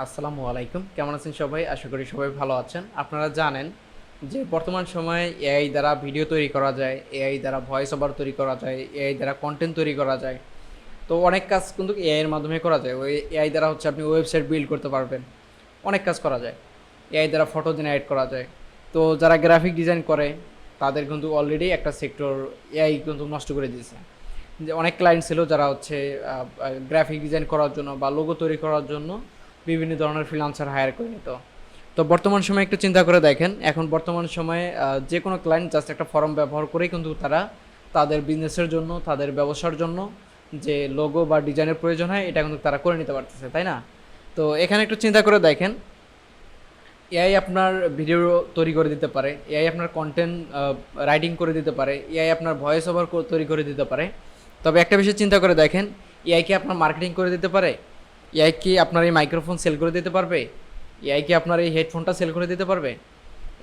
আসসালামু আলাইকুম। কেমন আছেন সবাই? আশা করি সবাই ভালো আছেন। আপনারা জানেন যে বর্তমান সময়ে এআই দ্বারা ভিডিও তৈরি করা যায়, এআই দ্বারা ভয়েস ওভার তৈরি করা যায়, এআই দ্বারা কনটেন্ট তৈরি করা যায়। তো অনেক কাজ কিন্তু এআই এর মাধ্যমে করা যায়। ওই এআই দ্বারা হচ্ছে আপনি ওয়েবসাইট বিল্ড করতে পারবেন। অনেক কাজ করা যায়। এআই দ্বারা ফটো জেনারেট করা যায়। তো যারা গ্রাফিক ডিজাইন করে তাদের কিন্তু অলরেডি একটা সেক্টর এআই কিন্তু নষ্ট করে দিয়েছে। যে অনেক ক্লায়েন্ট ছিল যারা হচ্ছে গ্রাফিক ডিজাইন করার জন্য বা লোগো তৈরি করার জন্য বিভিন্ন ধরনের ফ্রিল্যান্সার হায়ার করে নিত। তো বর্তমান সময়ে একটু চিন্তা করে দেখেন, এখন বর্তমান সময়ে যে কোনো ক্লায়েন্ট জাস্ট একটা ফর্ম ব্যবহার করেই কিন্তু তারা তাদের বিজনেসের জন্য, তাদের ব্যবসার জন্য যে লোগো বা ডিজাইনের প্রয়োজন হয় এটা কিন্তু তারা করে নিতে পারতেছে, তাই না? তো এখানে একটু চিন্তা করে দেখেন, এআই আপনার ভিডিও তৈরি করে দিতে পারে, এআই আপনার কন্টেন্ট রাইটিং করে দিতে পারে, এআই আপনার ভয়েস ওভার তৈরি করে দিতে পারে। তবে একটা বিষয় চিন্তা করে দেখেন, এআই কি আপনার মার্কেটিং করে দিতে পারে? এআই কি আপনার এই মাইক্রোফোন সেল করে দিতে পারবে? এআই কি আপনার এই হেডফোনটা সেল করে দিতে পারবে?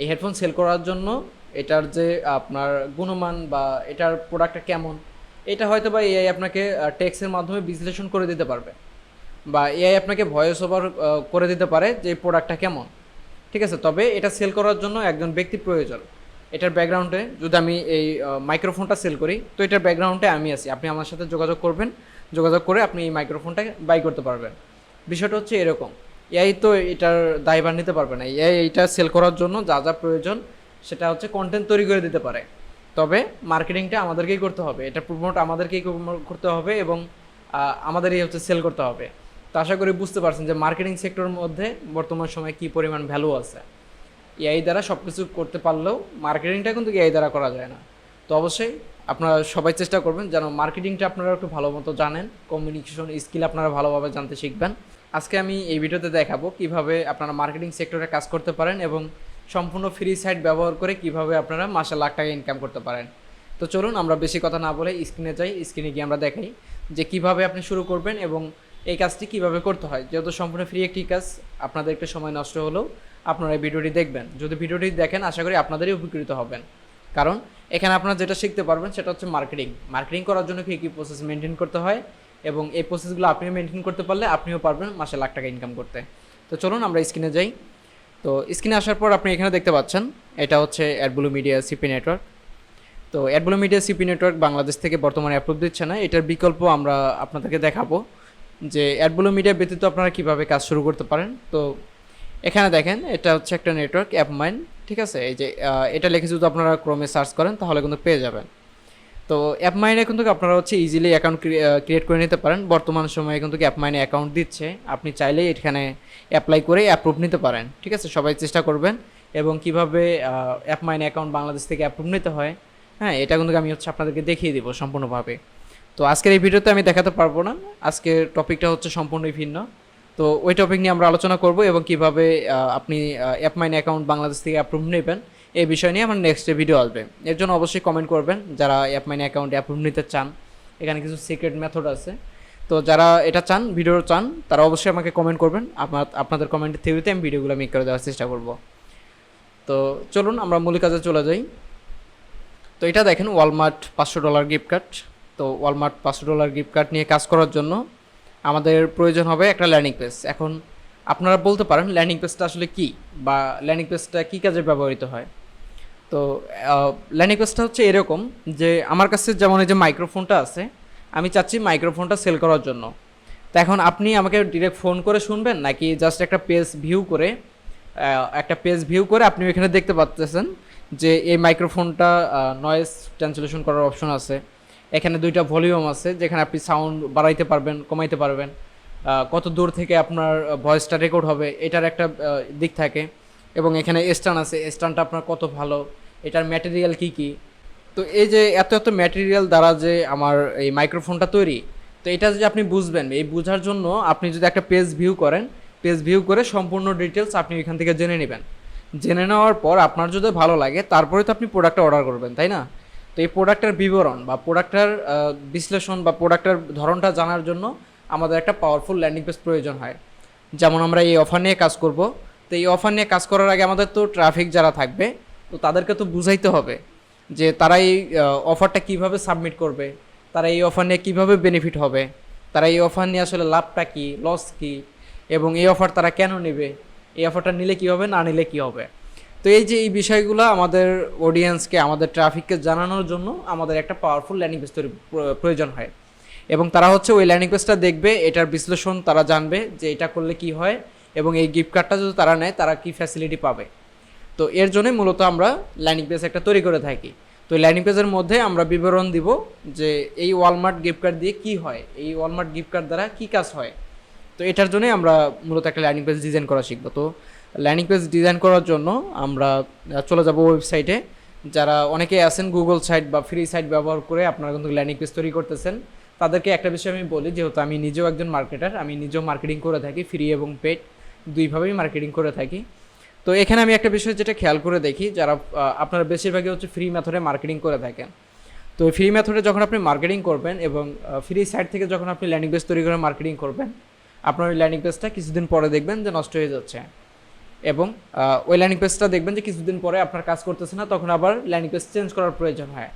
এই হেডফোন সেল করার জন্য এটার যে আপনার গুণমান বা এটার প্রোডাক্টটা কেমন, এটা হয়তো বা এআই আপনাকে টেক্সটের মাধ্যমে বিশ্লেষণ করে দিতে পারবে, বা এআই আপনাকে ভয়েস ওভার করে দিতে পারে যে প্রোডাক্টটা কেমন। ঠিক আছে, তবে এটা সেল করার জন্য একজন ব্যক্তি প্রয়োজন। এটার ব্যাকগ্রাউন্ডে যদি আমি এই মাইক্রোফোনটা সেল করি, তো এটার ব্যাকগ্রাউন্ডে আমি আছি, আপনি আমার সাথে যোগাযোগ করবেন, যোগাযোগ করে আপনি এই মাইক্রোফোনটা বাই করতে পারবেন। বিষয়টা হচ্ছে এরকম। এআই তো এটার দায়ভার নিতে পারবে না। এআই এইটা সেল করার জন্য যা যা প্রয়োজন সেটা হচ্ছে কন্টেন্ট তৈরি করে দিতে পারে। তবে মার্কেটিংটা আমাদেরকেই করতে হবে, এটা প্রমোট আমাদেরকেই করতে হবে, এবং আমাদেরই হচ্ছে সেল করতে হবে। তো আশা করি বুঝতে পারছেন যে মার্কেটিং সেক্টরের মধ্যে বর্তমান সময়ে কী পরিমাণ ভ্যালু আছে। এআই দ্বারা সব কিছু করতে পারলেও মার্কেটিংটা কিন্তু এআই দ্বারা করা যায় না। তো অবশ্যই আপনারা সবাই চেষ্টা করবেন যেন মার্কেটিংটা আপনারা একটু ভালো মতো জানেন, কমিউনিকেশন স্কিল আপনারা ভালোভাবে জানতে শিখবেন। আজকে আমি এই ভিডিওতে দেখাবো কিভাবে আপনারা মার্কেটিং সেক্টরে কাজ করতে পারেন এবং সম্পূর্ণ ফ্রি সাইট ব্যবহার করে কিভাবে আপনারা মাসে লাখ টাকা ইনকাম করতে পারেন। তো চলুন আমরা বেশি কথা না বলে স্ক্রিনে যাই, স্ক্রিনে গিয়ে আমরা দেখাই যে কিভাবে আপনি শুরু করবেন এবং এই কাজটি কিভাবে করতে হয়। যেহেতু সম্পূর্ণ ফ্রি একটি কাজ, আপনাদের একটু সময় নষ্ট হলেও আপনারা এই ভিডিওটি দেখবেন। যদি ভিডিওটি দেখেন আশা করি আপনাদেরই উপকৃত হবেন, কারণ এখানে আপনারা যেটা শিখতে পারবেন সেটা হচ্ছে মার্কেটিং। মার্কেটিং করার জন্য কী কী প্রসেস মেনটেন করতে হয়, এবং এই প্রসেসগুলো আপনিও মেনটেন করতে পারলে আপনিও পারবেন মাসে লাখ টাকা ইনকাম করতে। তো চলুন আমরা স্ক্রিনে যাই। তো স্ক্রিনে আসার পর আপনি এখানে দেখতে পাচ্ছেন এটা হচ্ছে অ্যাডব্লু মিডিয়া সিপি নেটওয়ার্ক। তো অ্যাডব্লু মিডিয়া সিপি নেটওয়ার্ক বাংলাদেশ থেকে বর্তমানে অ্যাপ্রুভ দিচ্ছে না, এটার বিকল্প আমরা আপনাদেরকে দেখাবো যে অ্যাডব্লু মিডিয়া ব্যতীত আপনারা কীভাবে কাজ শুরু করতে পারেন। তো এখানে দেখেন এটা হচ্ছে একটা নেটওয়ার্ক অ্যাপমাইন, ঠিক আছে? এই যে এটা লিখে যদি আপনারা ক্রোমে সার্চ করেন তাহলে কিন্তু পেয়ে যাবেন। তো অ্যাপমাইনে কিন্তু আপনারা হচ্ছে ইজিলি অ্যাকাউন্ট ক্রিয়েট করে নিতে পারেন। বর্তমান সময়ে কিন্তু অ্যাপমাইনে অ্যাকাউন্ট দিচ্ছে, আপনি চাইলেই এখানে অ্যাপ্লাই করে অ্যাপ্রুভ নিতে পারেন। ঠিক আছে, সবাই চেষ্টা করবেন। এবং কীভাবে অ্যাপমাইনে অ্যাকাউন্ট বাংলাদেশ থেকে অ্যাপ্রুভ নিতে হয়, হ্যাঁ, এটা কিন্তু আমি হচ্ছে আপনাদেরকে দেখিয়ে দিব সম্পূর্ণভাবে। তো আজকের এই ভিডিওতে আমি দেখাতে পারবো না, আজকের টপিকটা হচ্ছে সম্পূর্ণই ভিন্ন। তো ওই টপিক নিয়ে আমরা আলোচনা করব এবং কিভাবে আপনি অ্যাপমাইন অ্যাকাউন্ট বাংলাদেশ থেকে অ্যাপ্রুভ নেবেন এই বিষয় নিয়ে আমার নেক্সট ভিডিও আসবে। এর জন্য অবশ্যই কমেন্ট করবেন যারা অ্যাপমাইন অ্যাকাউন্ট অ্যাপ্রুভ নিতে চান। এখানে কিছু সিক্রেট মেথড আছে, তো যারা এটা চান, ভিডিও চান, তারা অবশ্যই আমাকে কমেন্ট করবেন। আপনাদের কমেন্টের থিওরিতে আমি ভিডিওগুলো মেক করে দেওয়ার চেষ্টা করব। তো চলুন আমরা মূল কাজে চলে যাই। তো এটা দেখেন ওয়ালমার্ট $500 গিফট কার্ড। তো ওয়ালমার্ট $500 গিফট কার্ড নিয়ে কাজ করার জন্য আমাদের প্রয়োজন হবে একটা ল্যান্ডিং পেজ। এখন আপনারা বলতে পারেন ল্যান্ডিং পেজটা আসলে কী, বা ল্যান্ডিং পেজটা কী কাজে ব্যবহৃত হয়। তো ল্যান্ডিং পেজটা হচ্ছে এরকম যে আমার কাছে যেমন এই যে মাইক্রোফোনটা আছে, আমি চাচ্ছি মাইক্রোফোনটা সেল করার জন্য। তো এখন আপনি আমাকে ডিরেক্ট ফোন করে শুনবেন, নাকি জাস্ট একটা পেজ ভিউ করে আপনি এখানে দেখতে পাচ্ছেন যে এই মাইক্রোফোনটা নয়েজ ক্যান্সেলেশন করার অপশন আছে, এখানে দুইটা ভলিউম আছে যেখানে আপনি সাউন্ড বাড়াইতে পারবেন, কমাইতে পারবেন, কত দূর থেকে আপনার ভয়েসটা রেকর্ড হবে এটার একটা দিক থাকে, এবং এখানে স্ট্যান্ড আছে, স্ট্যান্ডটা আপনার কত ভালো, এটার ম্যাটেরিয়াল কী কী। তো এই যে এত এত ম্যাটেরিয়াল দ্বারা যে আমার এই মাইক্রোফোনটা তৈরি, তো এটা যদি আপনি বুঝবেন, এই বোঝার জন্য আপনি যদি একটা পেজ ভিউ করেন, পেজ ভিউ করে সম্পূর্ণ ডিটেলস আপনি এখান থেকে জেনে নেবেন। জেনে নেওয়ার পর আপনার যদি ভালো লাগে তারপরে তো আপনি প্রোডাক্টটা অর্ডার করবেন, তাই না? তো এই প্রোডাক্টের বিবরণ বা প্রোডাক্টের বিশ্লেষণ বা প্রোডাক্টের ধরনটা জানার জন্য আমাদের একটা পাওয়ারফুল ল্যান্ডিং পেজ প্রয়োজন হয়। যেমন আমরা এই অফার নিয়ে কাজ করব, তো এই অফার নিয়ে কাজ করার আগে আমাদের তো ট্রাফিক যারা থাকবে, তো তাদেরকে তো বুঝাইতে হবে যে তারা এই অফারটা কিভাবে সাবমিট করবে, তারা এই অফার নিয়ে কীভাবে বেনিফিট হবে, তারা এই অফার নিয়ে আসলে লাভটা কী, লস কী, এবং এই অফার তারা কেন নেবে, এই অফারটা নিলে কী হবে, না নিলে কী হবে। তো এই যে এই বিষয়গুলো আমাদের অডিয়েন্সকে, আমাদের ট্রাফিককে জানানোর জন্য আমাদের একটা পাওয়ারফুল ল্যান্ডিং পেজ তৈরি প্রয়োজন হয়। এবং তারা হচ্ছে ওই ল্যান্ডিং পেজটা দেখবে, এটার বিশ্লেষণ তারা জানবে যে এটা করলে কি হয়, এবং এই গিফট কার্ডটা যদি তারা নেয় তারা কি ফ্যাসিলিটি পাবে। তো এর জন্যই মূলত আমরা ল্যান্ডিং পেজ একটা তৈরি করে থাকি। তো ল্যান্ডিং পেজের মধ্যে আমরা বিবরণ দিব যে এই ওয়ালমার্ট গিফট কার্ড দিয়ে কী হয়, এই ওয়ালমার্ট গিফট কার্ড দ্বারা কী কাজ হয়। তো এটার জন্যই আমরা মূলত একটা ল্যান্ডিং পেজ ডিজাইন করা শিখবো। তো ল্যান্ডিং পেজ ডিজাইন করার জন্য আমরা চলে যাব ওয়েবসাইটে। যারা অনেকেই আছেন গুগল সাইট বা ফ্রি সাইট ব্যবহার করে আপনারা কিন্তু ল্যান্ডিং পেজ তৈরি করতেছেন, তাদেরকে একটা বিষয় আমি বলি, যেহেতু আমি নিজেও একজন মার্কেটার, আমি নিজেও মার্কেটিং করে থাকি, ফ্রি এবং পেড দুইভাবেই মার্কেটিং করে থাকি। তো এখানে আমি একটা বিষয় যেটা খেয়াল করে দেখি, যারা আপনারা বেশিরভাগই হচ্ছে ফ্রি মেথডে মার্কেটিং করে থাকেন। তো ফ্রি মেথডে যখন আপনি মার্কেটিং করবেন এবং ফ্রি সাইট থেকে যখন আপনি ল্যান্ডিং পেজ তৈরি করে মার্কেটিং করবেন, আপনার ওই ল্যান্ডিং পেজটা কিছুদিন পরে দেখবেন যে নষ্ট হয়ে যাচ্ছে, এবং ওই ল্যান্ডিং পেজটা দেখবেন যে কিছুদিন পরে আপনার কাজ করতেছে না, তখন আবার ল্যান্ডিং পেজ চেঞ্জ করার প্রয়োজন হয়।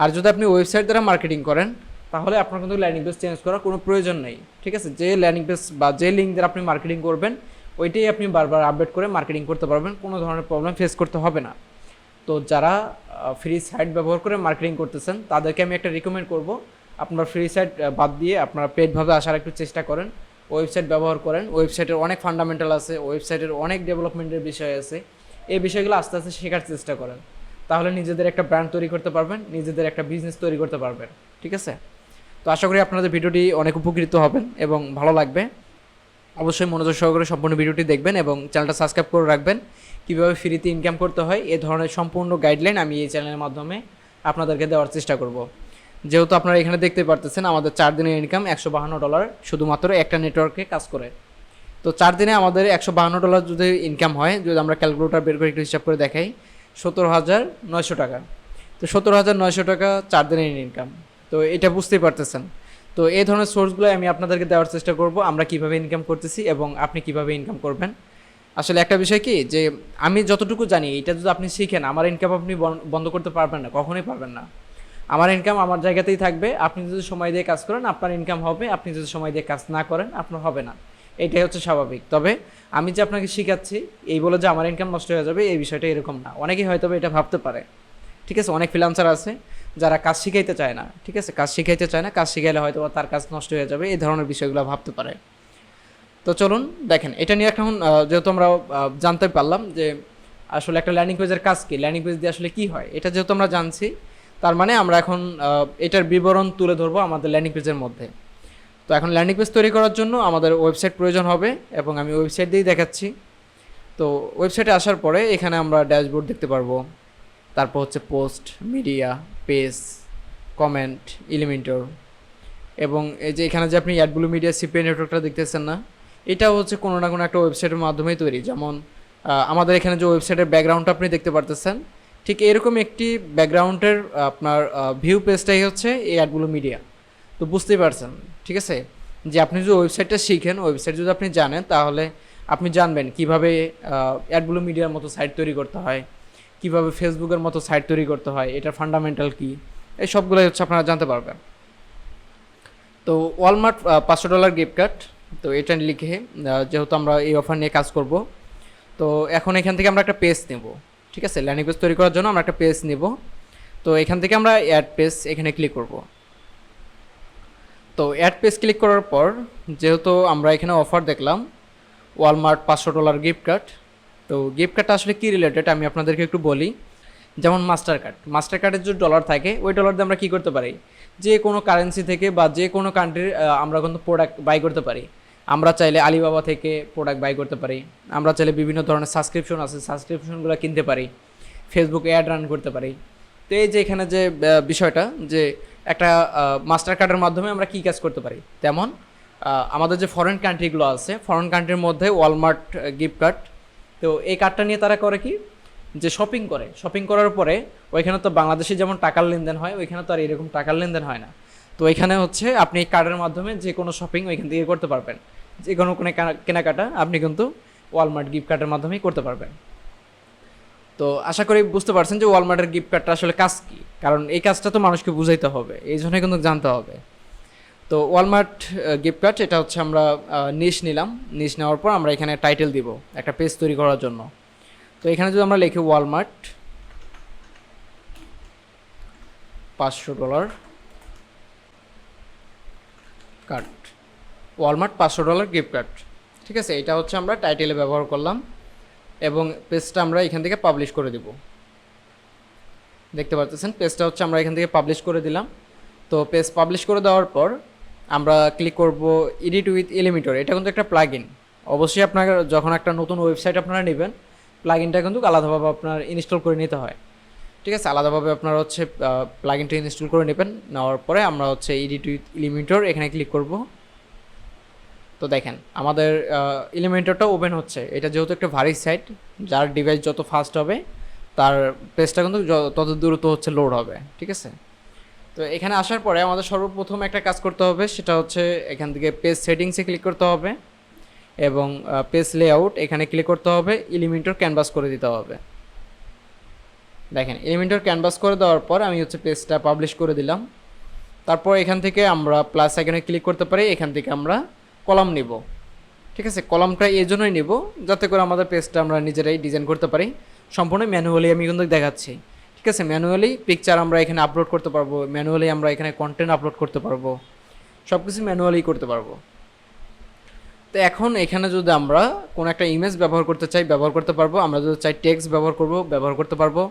আর যদি আপনি ওয়েবসাইট দ্বারা মার্কেটিং করেন তাহলে আপনার কিন্তু ল্যান্ডিং পেজ চেঞ্জ করার কোনো প্রয়োজন নেই, ঠিক আছে। যে ল্যান্ডিং পেজ বা যে লিঙ্ক দ্বারা আপনি মার্কেটিং করবেন ওইটাই আপনি বারবার আপডেট করে মার্কেটিং করতে পারবেন, কোনো ধরনের প্রবলেম ফেস করতে হবে না। তো যারা ফ্রি সাইট ব্যবহার করে মার্কেটিং করতেছেন তাদেরকে আমি একটা রিকমেন্ড করব, আপনার ফ্রি সাইট বাদ দিয়ে আপনারা পেডভাবে আসার একটু চেষ্টা করেন, ওয়েবসাইট ব্যবহার করেন। ওয়েবসাইটের অনেক ফান্ডামেন্টাল আছে, ওয়েবসাইটের অনেক ডেভেলপমেন্টের বিষয় আছে, এই বিষয়গুলো আস্তে আস্তে শেখার চেষ্টা করেন, তাহলে নিজেদের একটা ব্র্যান্ড তৈরি করতে পারবেন, নিজেদের একটা বিজনেস তৈরি করতে পারবেন, ঠিক আছে। তো আশা করি আপনাদের ভিডিওটি অনেক উপকৃত হবেন এবং ভালো লাগবে। অবশ্যই মনোযোগ সহকারে সম্পূর্ণ ভিডিওটি দেখবেন এবং চ্যানেলটা সাবস্ক্রাইব করে রাখবেন। কীভাবে ফ্রিতে ইনকাম করতে হয় এ ধরনের সম্পূর্ণ গাইডলাইন আমি এই চ্যানেলের মাধ্যমে আপনাদেরকে দেওয়ার চেষ্টা করব। যেহেতু আপনারা এখানে দেখতে পারতেছেন আমাদের 4 দিনের ইনকাম $152 শুধুমাত্র একটা নেটওয়ার্কে কাজ করে। তো 4 দিনে আমাদের $152 যদি ইনকাম হয়, যদি আমরা ক্যালকুলেটর বের করে একটু হিসাব করে দেখাই, 17,900 টাকা। তো 17,900 টাকা 4 দিনের ইনকাম, তো এটা বুঝতেই পারতেছেন। তো এই ধরনের সোর্সগুলো আমি আপনাদেরকে দেওয়ার চেষ্টা করব, আমরা কিভাবে ইনকাম করতেছি এবং আপনি কিভাবে ইনকাম করবেন। আসলে একটা বিষয় কি, যে আমি যতটুকু জানি এটা যদি আপনি শিখেন, আমার ইনকাম আপনি বন্ধ করতে পারবেন না, কখনোই পারবেন না। আমার ইনকাম আমার জায়গাতেই থাকবে, আপনি যদি সময় দিয়ে কাজ করেন আপনার ইনকাম হবে, আপনি যদি সময় দিয়ে কাজ না করেন আপনার হবে না, এটাই হচ্ছে স্বাভাবিক। তবে আমি যে আপনাকে শেখাচ্ছি এই বলে যে আমার ইনকাম নষ্ট হয়ে যাবে, এই বিষয়টা এরকম না। অনেকেই হয়তো এটা ভাবতে পারে, ঠিক আছে। অনেক ফ্রিল্যান্সার আছে যারা কাজ শিখাইতে চায় না, ঠিক আছে, কাজ শিখাইতে চায় না, কাজ শিখাইলে হয়তো তার কাজ নষ্ট হয়ে যাবে, এই ধরনের বিষয়গুলো ভাবতে পারে। তো চলুন দেখেন, এটা নিয়ে এখন যেহেতু আমরা জানতে পারলাম যে আসলে একটা ল্যান্ডিং পেজের কাজ কী, ল্যান্ডিং পেজ দিয়ে আসলে কী হয়, এটা যেহেতু আমরা জানছি, তার মানে আমরা এখন এটার বিবরণ তুলে ধরবো আমাদের ল্যান্ডিং পেজের মধ্যে। তো এখন ল্যান্ডিং পেজ তৈরি করার জন্য আমাদের ওয়েবসাইট প্রয়োজন হবে এবং আমি ওয়েবসাইট দিয়েই দেখাচ্ছি। তো ওয়েবসাইটে আসার পরে এখানে আমরা ড্যাশবোর্ড দেখতে পারবো, তারপর হচ্ছে post, media, page, comment, Elementor, এবং এই যে এখানে যে আপনি অ্যাডব্লু মিডিয়া সিপিআই নেটওয়ার্কটা দেখতেছেন না, এটাও হচ্ছে কোনো না কোনো একটা ওয়েবসাইটের মাধ্যমেই তৈরি। যেমন আমাদের এখানে যে ওয়েবসাইটের ব্যাকগ্রাউন্ডটা আপনি দেখতে পারতেছেন, ঠিক এরকম একটি ব্যাকগ্রাউন্ডের আপনার ভিউ পেজটাই হচ্ছে এই অ্যাডব্লু মিডিয়া। তো বুঝতেই পারছেন, ঠিক আছে, যে আপনি যদি ওয়েবসাইটটা শিখেন, ওয়েবসাইট যদি আপনি জানেন, তাহলে আপনি জানবেন কিভাবে অ্যাডব্লু মিডিয়ার মতো সাইট তৈরি করতে হয়, কিভাবে ফেসবুকের মতো সাইট তৈরি করতে হয়, এটার ফান্ডামেন্টাল কী, এই সবগুলোই হচ্ছে আপনারা জানতে পারবেন। তো ওয়ালমার্ট $500 গিফট কার্ড, তো এটা লিখে যেহেতু আমরা এই অফার নিয়ে কাজ করব, তো এখন এখান থেকে আমরা একটা পেজ নেব, ঠিক আছে। ল্যান্ডিং পেজ তৈরি করার জন্য আমরা একটা পেজ নেব। তো এখান থেকে আমরা অ্যাড পেজ এখানে ক্লিক করব। তো অ্যাড পেজ ক্লিক করার পর যেহেতু আমরা এখানে অফার দেখলাম ওয়ালমার্ট $500 গিফট কার্ড, তো গিফট কার্ডটা আসলে কী রিলেটেড আমি আপনাদেরকে একটু বলি। যেমন মাস্টার কার্ডের যে ডলার থাকে ওই ডলার দিয়ে আমরা কী করতে পারি, যে কোনো কারেন্সি থেকে বা যে কোনো কান্ট্রির আমরা কিন্তু প্রোডাক্ট বাই করতে পারি। আমরা চাইলে আলিবাবা থেকে প্রোডাক্ট বাই করতে পারি, আমরা চাইলে বিভিন্ন ধরনের সাবস্ক্রিপশন আছে, সাবস্ক্রিপশনগুলো কিনতে পারি, ফেসবুক অ্যাড রান করতে পারি। তো এই যে এখানে যে বিষয়টা, যে একটা মাস্টার কার্ডের মাধ্যমে আমরা কী কাজ করতে পারি, তেমন আমাদের যে ফরেন কান্ট্রিগুলো আছে, ফরেন কান্ট্রির মধ্যে ওয়ালমার্ট গিফট কার্ড, তো এই কার্ডটা নিয়ে তারা করে কি, যে শপিং করার পরে ওইখানে তো বাংলাদেশে যেমন টাকার লেনদেন হয়, ওইখানে তো আর এরকম টাকার লেনদেন হয় না। তো এখানে হচ্ছে আপনি কার্ডের মাধ্যমে যে কোনো শপিং ওইখান থেকে করতে পারবেন, যে কোনো কেনাকাটা আপনি কিন্তু ওয়ালমার্ট গিফট কার্ডের মাধ্যমেই করতে পারবেন। তো আশা করি বুঝতে পারছেন যে ওয়ালমার্টের গিফট কার্ডটা আসলে কাজ কী, কারণ এই কাজটা তো মানুষকে বুঝাইতে হবে, এই জন্যই কিন্তু জানতে হবে। তো তো ওয়ালমার্ট গিফট কার্ড এটা হচ্ছে আমরা নিশ নিলাম, নিশ নেওয়ার পর আমরা এখানে টাইটেল দিব একটা পেজ তৈরি করার জন্য। তো এখানে যদি আমরা লিখি Walmart $500 card, Walmart $500 gift card, ঠিক আছে। এটা হচ্ছে আমরা টাইটেলে ব্যবহার করলাম এবং পেজটা আমরা এখান থেকে পাবলিশ করে দিব। দেখতে পাচ্ছেন পেজটা হচ্ছে আমরা এখান থেকে পাবলিশ করে দিলাম। তো পেজ পাবলিশ করে দেওয়ার পর আমরা ক্লিক করব এডিট উইথ এলিমেন্টর। এটা কিন্তু একটা প্লাগইন, অবশ্যই আপনার যখন একটা নতুন ওয়েবসাইট আপনারা নেবেন প্লাগইনটা কিন্তু আলাদাভাবে আপনার ইনস্টল করে নিতে হয়, ঠিক আছে। আলাদাভাবে আপনারা হচ্ছে প্লাগইনটা ইনস্টল করে নেবেন। নেওয়ার পরে আমরা হচ্ছে এডিট উইথ এলিমেন্টর এখানে ক্লিক করব। তো দেখেন আমাদের এলিমেন্টরটা ওপেন হচ্ছে। এটা যেহেতু একটা ভারী সাইট, যার ডিভাইস যত ফাস্ট হবে তার পেজটা কিন্তু তত দ্রুত হচ্ছে লোড হবে, ঠিক আছে। তো এখানে আসার পরে আমাদের সর্বপ্রথম একটা কাজ করতে হবে, সেটা হচ্ছে এখান থেকে পেজ সেটিংসে ক্লিক করতে হবে এবং পেজ লেআউট এখানে ক্লিক করতে হবে, এলিমেন্টর ক্যানভাস করে দিতে হবে। দেখেন এলিমেন্টর ক্যানভাস করে দেওয়ার পর আমি হচ্ছে পেজটা পাবলিশ করে দিলাম। তারপর এখান থেকে আমরা প্লাস আইকনে ক্লিক করতে পারি, এখান থেকে আমরা কলাম নিব, ঠিক আছে। কলামটা এই জন্যই নিব যাতে করে আমাদের পেজটা আমরা নিজেরাই ডিজাইন করতে পারি। সম্পূর্ণ ম্যানুয়ালি আমি কিন্তু দেখাচ্ছি, ঠিক আছে। ম্যানুয়ালি পিকচার আমরা এখানে আপলোড করতে পারবো, ম্যানুয়ালি আমরা এখানে কন্টেন্ট আপলোড করতে পারবো, সব কিছু ম্যানুয়ালি করতে পারবো। তো এখন এখানে যদি আমরা কোনো একটা ইমেজ ব্যবহার করতে চাই ব্যবহার করতে পারবো, আমরা যদি চাই টেক্সট ব্যবহার করব ব্যবহার করতে পারবো,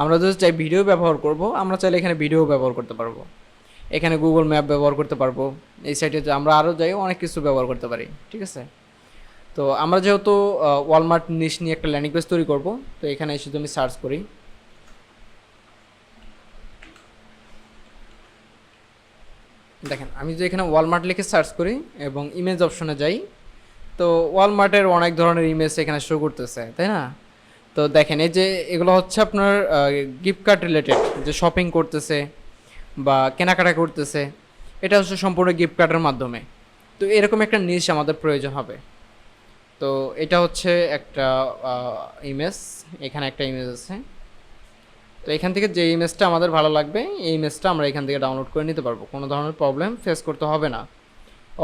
আমরা যদি চাই ভিডিও ব্যবহার করব আমরা চাইলে এখানে ভিডিও ব্যবহার করতে পারবো, এখানে গুগল ম্যাপ ব্যবহার করতে পারবো, এই সাইটে আমরা আরও যাই অনেক কিছু ব্যবহার করতে পারি, ঠিক আছে। তো আমরা যেহেতু ওয়ালমার্ট নিশ নিয়ে একটা ল্যান্ডিং পেজ তৈরি করব, তো এখানে এসে আমি সার্চ করি। দেখেন আমি যে এখানে ওয়ালমার্ট লিখে সার্চ করি এবং ইমেজ অপশনে যাই, তো ওয়ালমার্টের অনেক ধরনের ইমেজ এখানে শো করতেছে, তাই না। তো দেখেন এই যে এগুলো হচ্ছে আপনার গিফট কার্ড রিলেটেড, যে শপিং করতেছে বা কেনাকাটা করতেছে, এটা হচ্ছে সম্পূর্ণ গিফট কার্ডের মাধ্যমে। তো এরকম একটা নিশ আমাদের প্রয়োজন হবে। তো এটা হচ্ছে একটা ইমেজ, এখানে একটা ইমেজ আছে। তো এখান থেকে যে ইমেজটা আমাদের ভালো লাগবে এই ইমেজটা আমরা এখান থেকে ডাউনলোড করে নিতে পারবো, কোনো ধরনের প্রবলেম ফেস করতে হবে না।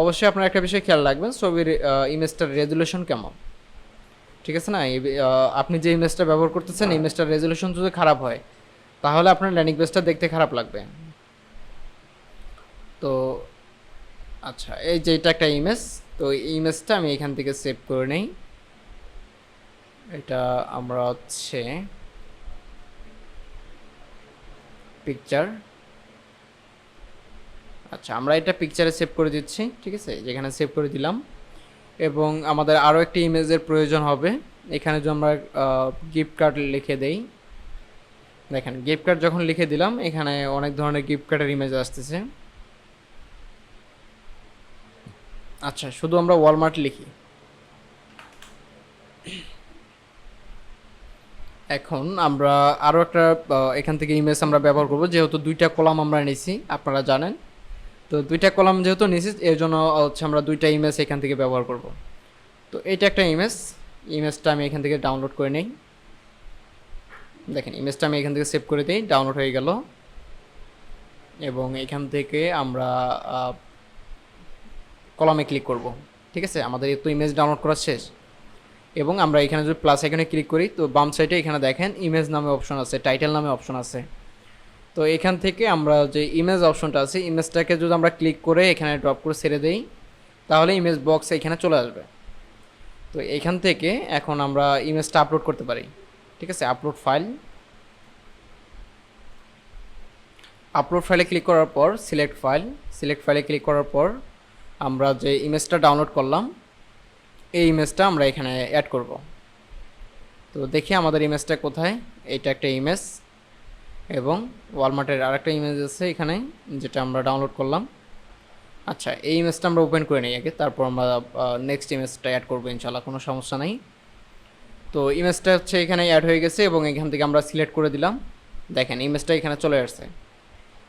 অবশ্যই আপনারা একটা বিষয় খেয়াল রাখবেন, ছবির ইমেজটার রেজুলেশন কেমন, ঠিক আছে না। আপনি যে ইমেজটা ব্যবহার করতেছেন ইমেজটার রেজুলেশন যদি খারাপ হয় তাহলে আপনার ল্যান্ডিং পেজটা দেখতে খারাপ লাগবে। তো আচ্ছা এই যে এটা একটা ইমেজ, তো এই ইমেজটা আমি এখান থেকে সেভ করে নেই। এটা আমরা হচ্ছে পিকচার, আচ্ছা আমরা এটা পিকচারে সেভ করে দিচ্ছি, ঠিক আছে, যেখানে সেভ করে দিলাম। এবং আমাদের আরও একটি ইমেজের প্রয়োজন হবে। এখানে যদি আমরা গিফট কার্ড লিখে দেই, দেখেন গিফট কার্ড যখন লিখে দিলাম এখানে অনেক ধরনের গিফট কার্ডের ইমেজ আসতেছে। আচ্ছা শুধু আমরা ওয়ালমার্ট লিখি। এখন আমরা আরও একটা এখান থেকে ইমেজ আমরা ব্যবহার করব, যেহেতু দুইটা কলাম আমরা নিছি আপনারা জানেন। তো দুইটা কলাম যেহেতু নিছি এর জন্য হচ্ছে আমরা দুইটা ইমেজ এখান থেকে ব্যবহার করব। তো এইটা একটা ইমেজটা আমি এখান থেকে ডাউনলোড করে নিই। দেখেন ইমেজটা আমি এখান থেকে সেভ করে দিই, ডাউনলোড হয়ে গেল। এবং এখান থেকে আমরা কলামে ক্লিক করব, ঠিক আছে। আমাদের তো ইমেজ ডাউনলোড করা শেষ। এবং আমরা এখানে যদি প্লাস এখানে ক্লিক করি তো বাম সাইডে এখানে দেখেন ইমেজ নামে অপশন আছে, টাইটেল নামে অপশন আছে। তো এখান থেকে আমরা যে ইমেজ অপশনটা আছে ইমেজটাকে যদি আমরা ক্লিক করে এখানে ড্রপ করে ছেড়ে দেই তাহলে ইমেজ বক্স এখানে চলে আসবে। তো এখান থেকে এখন আমরা ইমেজটা আপলোড করতে পারি, ঠিক আছে। আপলোড ফাইলে ক্লিক করার পর সিলেক্ট ফাইলে ক্লিক করার পর আমরা যে ইমেজটা ডাউনলোড করলাম এই ইমেজটা আমরা এখানে অ্যাড করব। তো দেখি আমাদের ইমেজটা কোথায়, এইটা একটা ইমেজ এবং ওয়ালমার্টের আরেকটা ইমেজ আছে এখানে যেটা আমরা ডাউনলোড করলাম। আচ্ছা এই ইমেজটা আমরা ওপেন করে নিই আগে, তারপর আমরা নেক্সট ইমেজটা অ্যাড করবো ইনশাল্লাহ, কোনো সমস্যা নেই। তো ইমেজটা হচ্ছে এখানে অ্যাড হয়ে গেছে এবং এখান থেকে আমরা সিলেক্ট করে দিলাম। দেখেন ইমেজটা এখানে চলে আসছে,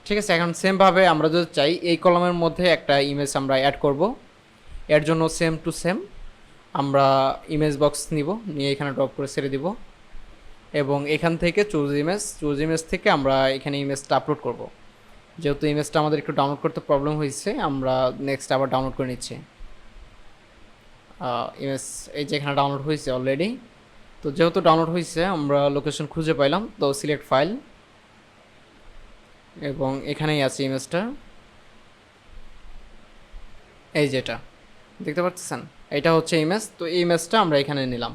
ঠিক আছে। এখন সেমভাবে আমরা যদি চাই এই কলামের মধ্যে একটা ইমেজ আমরা অ্যাড করব, এর জন্য সেম টু সেম আমরা ইমেজ বক্স নিব, নিয়ে এখানে ড্রপ করে ছেড়ে দিব এবং এখান থেকে চুজ ইমেজ থেকে আমরা এখানে ইমেজটা আপলোড করব। যেহেতু ইমেজটা আমাদের একটু ডাউনলোড করতে প্রবলেম হয়েছে, আমরা নেক্সট আবার ডাউনলোড করে নিচ্ছি। ইমেজ এই যে এখানে ডাউনলোড হয়েছে অলরেডি। তো যেহেতু ডাউনলোড হয়েছে, আমরা লোকেশন খুঁজে পাইলাম, তো সিলেক্ট ফাইল, এবং এখানেই আছে ইমেজটা, এই যেটা দেখতে পাচ্ছেন, এটা হচ্ছে ইমেজ। তো এই ইমেজটা আমরা এখানে নিলাম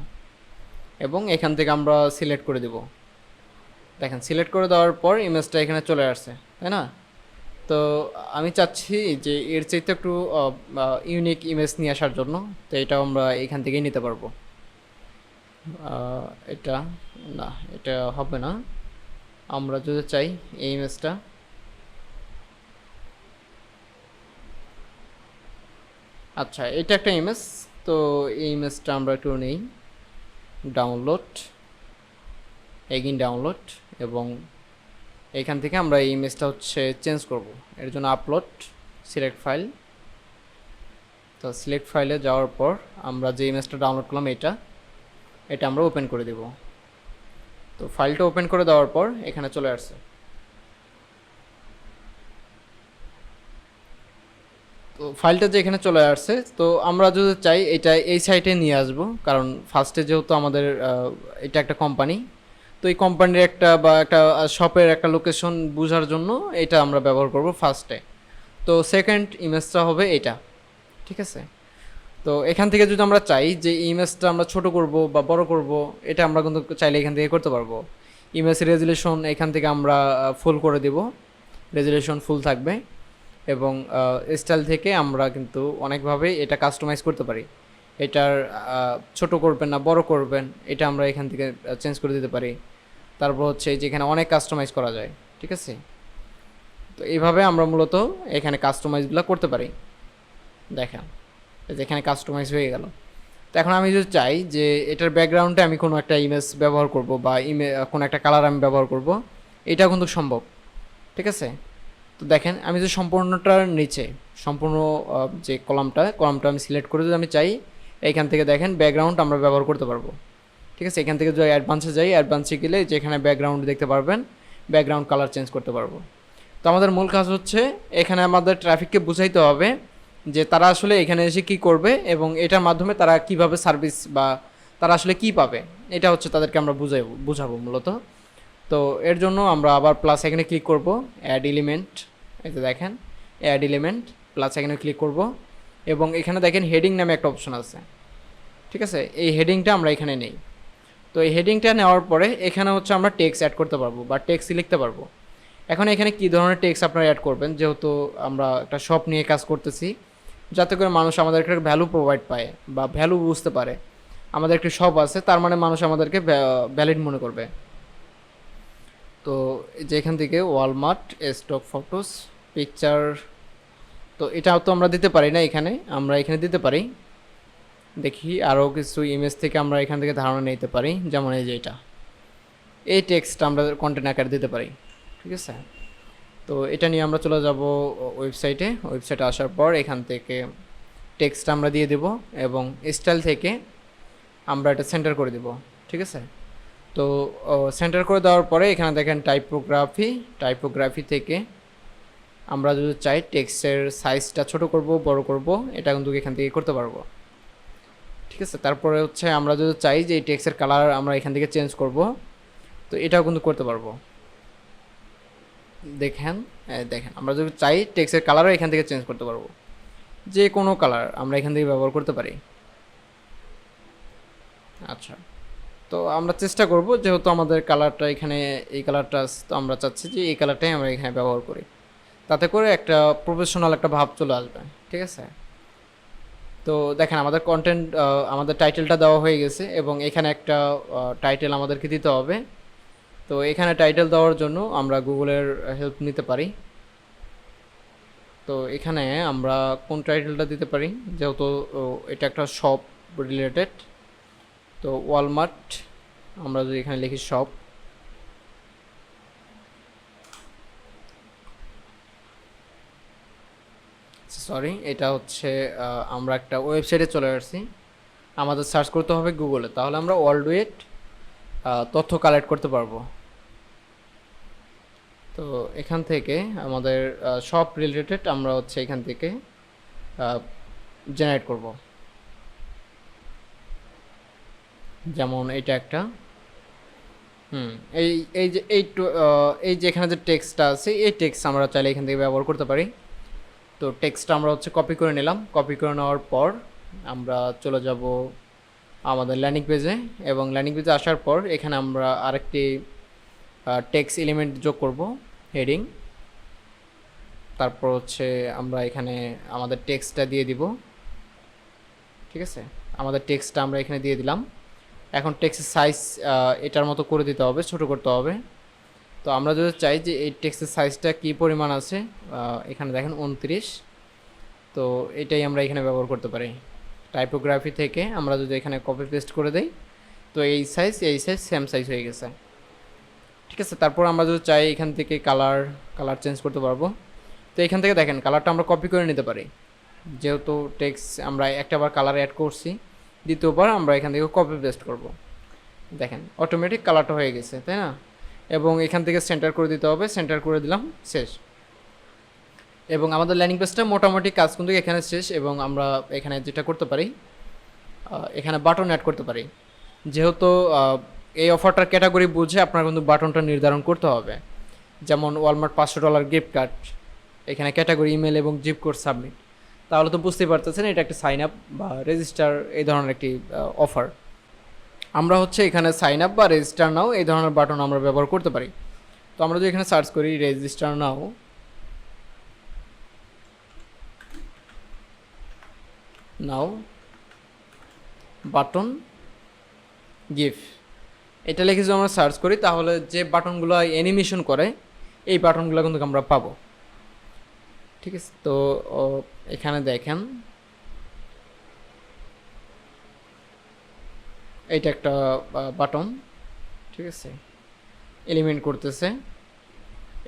এবং এখান থেকে আমরা সিলেক্ট করে দেব। দেখেন সিলেক্ট করে দেওয়ার পর ইমেজটা এখানে চলে আসছে, তাই না? তো আমি চাচ্ছি যে এর চাইতে একটু ইউনিক ইমেজ নিয়ে আসার জন্য, তো এটাও আমরা এখান থেকেই নিতে পারবো। এটা না, এটা হবে না। আমরা যদি চাই এই ইমেজটা, আচ্ছা এটা একটা ইমেজ, তো এই ইমেজটা আমরা একটু নেই, ডাউনলোড, এগিন ডাউনলোড, এবং এইখান থেকে আমরা এই ইমেজটা হচ্ছে চেঞ্জ করব। এর জন্য আপলোড, সিলেক্ট ফাইল। তো সিলেক্ট ফাইলে যাওয়ার পর আমরা যে ইমেজটা ডাউনলোড করলাম এটা আমরা ওপেন করে দেব। তো ফাইলটা ওপেন করে দেওয়ার পর এখানে চলে আসছে। তো ফাইলটা যে এখানে চলে আসছে, তো আমরা যদি চাই এটা এই সাইটে নিয়ে আসব, কারণ ফার্স্টে যেহেতু আমাদের এটা একটা কোম্পানি, তো এই কোম্পানির একটা বা একটা শপের একটা লোকেশন বোঝার জন্য এটা আমরা ব্যবহার করব ফার্স্টে। তো সেকেন্ড ইমেজটা হবে এটা, ঠিক আছে? তো এখান থেকে যদি আমরা চাই যে ইমেজটা আমরা ছোট করব বা বড় করব, এটা আমরা কিন্তু চাইলে এখান থেকে করতে পারবো। ইমেজ রেজুলেশন এখান থেকে আমরা ফুল করে দেব, রেজুলেশন ফুল থাকবে, এবং স্টাইল থেকে আমরা কিন্তু অনেকভাবে এটা কাস্টমাইজ করতে পারি। এটার ছোট করবেন না বড় করবেন, এটা আমরা এখান থেকে চেঞ্জ করে দিতে পারি। তারপর হচ্ছে যেখানে অনেক কাস্টমাইজ করা যায়, ঠিক আছে? তো এইভাবে আমরা মূলত এখানে কাস্টমাইজগুলো করতে পারি। দেখেন যেখানে কাস্টমাইজ হয়ে গেল। তো এখন আমি যদি চাই যে এটার ব্যাকগ্রাউন্ডে আমি কোনো একটা ইমেজ ব্যবহার করব বা কোনো একটা কালার আমি ব্যবহার করব, এটা কিন্তু সম্ভব, ঠিক আছে? তো দেখেন আমি যে সম্পূর্ণটার নিচে সম্পূর্ণ যে কলামটা আমি সিলেক্ট করে যদি আমি চাই, এইখান থেকে দেখেন ব্যাকগ্রাউন্ড আমরা ব্যবহার করতে পারবো, ঠিক আছে? এখান থেকে যদি অ্যাডভান্সে যাই, অ্যাডভান্সে গেলে যেখানে ব্যাকগ্রাউন্ড দেখতে পারবেন, ব্যাকগ্রাউন্ড কালার চেঞ্জ করতে পারবো। তো আমাদের মূল কাজ হচ্ছে এখানে আমাদের ট্রাফিককে বুঝাইতে হবে যে তারা আসলে এখানে এসে কি করবে এবং এটার মাধ্যমে তারা কিভাবে সার্ভিস বা তারা আসলে কি পাবে, এটা হচ্ছে তাদেরকে আমরা বুঝাবো মূলত। তো এর জন্য আমরা আবার প্লাস এখানে ক্লিক করব, অ্যাড এলিমেন্ট, এই যে দেখেন অ্যাড এলিমেন্ট, প্লাস এখানে ক্লিক করব, এবং এখানে দেখেন হেডিং নামে একটা অপশন আছে, ঠিক আছে? এই হেডিংটা আমরা এখানে নেই। তো এই হেডিংটা নেওয়ার পরে এখানে হচ্ছে আমরা টেক্সট অ্যাড করতে পারবো বা টেক্সট লিখতে পারবো। এখন এখানে কী ধরনের টেক্সট আপনারা অ্যাড করবেন, যেহেতু আমরা একটা শপ নিয়ে কাজ করতেছি, যাতে করে মানুষ আমাদেরকে ভ্যালু প্রোভাইড পায় বা ভ্যালু বুঝতে পারে। আমাদের একটি শপ আছে, তার মানে মানুষ আমাদেরকে ভ্যালিড মনে করবে। তো যে এখান থেকে ওয়ালমার্ট স্টক ফটোস পিকচার, তো এটাও তো আমরা দিতে পারি না, এখানে আমরা এখানে দিতে পারি। দেখি আরও কিছু ইমেজ থেকে আমরা এখান থেকে ধারণা নিতে পারি, যেমন এই যে এই টেক্সটটা আমরা কন্টেন্ট আকারে দিতে পারি, ঠিক আছে? তো এটা নিয়ে আমরা চলে যাব ওয়েবসাইটে আসার পর এখান থেকে টেক্সট আমরা দিয়ে দেব, এবং স্টাইল থেকে আমরা এটা সেন্টার করে দেব, ঠিক আছে? তো সেন্টার করে দেওয়ার পরে এখানে দেখেন টাইপোগ্রাফি থেকে আমরা যদি চাই টেক্সটের সাইজটা ছোট করব বড় করব, এটা কিন্তু এখান থেকে করতে পারবো, ঠিক আছে? তারপরে হচ্ছে আমরা যদি চাই যে এই টেক্সটের কালার আমরা এখান থেকে চেঞ্জ করব, তো এটাও কিন্তু করতে পারবো। দেখেন আমরা যদি চাই টেক্সটের কালারও এখান থেকে চেঞ্জ করতে পারবো, যে কোনো কালার আমরা এখান থেকে ব্যবহার করতে পারি। আচ্ছা, তো আমরা চেষ্টা করব, যেহেতু আমাদের কালারটা এখানে এই কালারটা, তো আমরা চাচ্ছি যে এই কালারটাই আমরা এখানে ব্যবহার করি, তাতে করে একটা প্রফেশনাল একটা ভাব চলে আসবে, ঠিক আছে? তো দেখেন আমাদের কন্টেন্ট, আমাদের টাইটেলটা দেওয়া হয়ে গেছে, এবং এখানে একটা টাইটেল আমাদেরকে দিতে হবে। তো এখানে টাইটেল দেওয়ার জন্য আমরা গুগলের হেল্প নিতে পারি। তো এখানে আমরা কোন টাইটেলটা দিতে পারি, যেহেতু এটা একটা শপ রিলেটেড, তো ওয়ালমার্ট আমরা যদি এখানে লিখি শপ, সরি এটা হচ্ছে আমরা একটা ওয়েবসাইটে চলে আসছি, আমাদের সার্চ করতে হবে গুগলে, তাহলে আমরা ওয়ার্ল্ড ওয়েড তথ্য কালেক্ট করতে পারবো। তো এখান থেকে আমাদের সব রিলেটেড আমরা হচ্ছে এখান থেকে জেনারেট করব। যেমন এটা একটা হুম এই এই যে এই যে এখানে যে টেক্সটটা আছে এই টেক্সট আমরা চাইলে এখান থেকে ব্যবহার করতে পারি। তো টেক্সটটা আমরা হচ্ছে কপি করে নিলাম। কপি করে নেওয়ার পর আমরা চলে যাব আমাদের ল্যান্ডিং পেজে, এবং ল্যান্ডিং পেজে আসার পর এখানে আমরা আরেকটি টেক্সট এলিমেন্ট যোগ করব, হেডিং। তারপর হচ্ছে আমরা এখানে আমাদের টেক্সটটা দিয়ে দিব। ঠিক আছে, আমাদের টেক্সটটা আমরা এখানে দিয়ে দিলাম। এখন টেক্সটের সাইজ এটার মতো করে দিতে হবে, ছোট করতে হবে। তো আমরা যদি চাই যে এই টেক্সটের সাইজটা কী পরিমাণ আছে, এখানে দেখেন 29, তো এটাই আমরা এখানে ব্যবহার করতে পারি। টাইপোগ্রাফি থেকে আমরা যদি এখানে কপি পেস্ট করে দেই, তো এই সাইজ সেম সাইজ হয়ে গেছে। ঠিক আছে, তারপর আমরা যদি চাই এখান থেকে কালার চেঞ্জ করতে পারবো। তো এখান থেকে দেখেন কালারটা আমরা কপি করে নিতে পারি, যেহেতু টেক্সট আমরা একটাবার কালার অ্যাড করছি, দ্বিতীয়বার আমরা এখান থেকে কপি পেস্ট করব। দেখেন অটোমেটিক কালারটা হয়ে গেছে, তাই না? এবং এখান থেকে সেন্টার করে দিতে হবে, সেন্টার করে দিলাম, শেষ। এবং আমাদের ল্যান্ডিং পেজটা মোটামুটি কাজ কিন্তু এখানে শেষ। এবং আমরা এখানে যেটা করতে পারি, এখানে বাটন অ্যাড করতে পারি। যেহেতু এই অফারটার ক্যাটাগরি বুঝে আপনার কিন্তু বাটনটা নির্ধারণ করতে হবে। যেমন ওয়ালমার্ট $500 গিফট কার্ড, এখানে ক্যাটাগরি ইমেল এবং জিপ কোড সাবমিট। তাহলে তো বুঝতেই পারতেছেন এটা একটা সাইন আপ বা রেজিস্টার, এই ধরনের একটি অফার। আমরা হচ্ছে এখানে সাইন আপ বা রেজিস্টার নাও এই ধরনের বাটন আমরা ব্যবহার করতে পারি। তো আমরা যদি এখানে সার্চ করি রেজিস্টার নাও বাটন গিফট, এটা লিখে যদি আমরা সার্চ করি, তাহলে যে বাটনগুলো অ্যানিমেশন করে এই বাটনগুলো কিন্তু আমরা পাবো। ঠিক আছে, তো এখানে দেখেন এইটা একটা বাটন, ঠিক আছে, এলিমেন্ট করতেছে।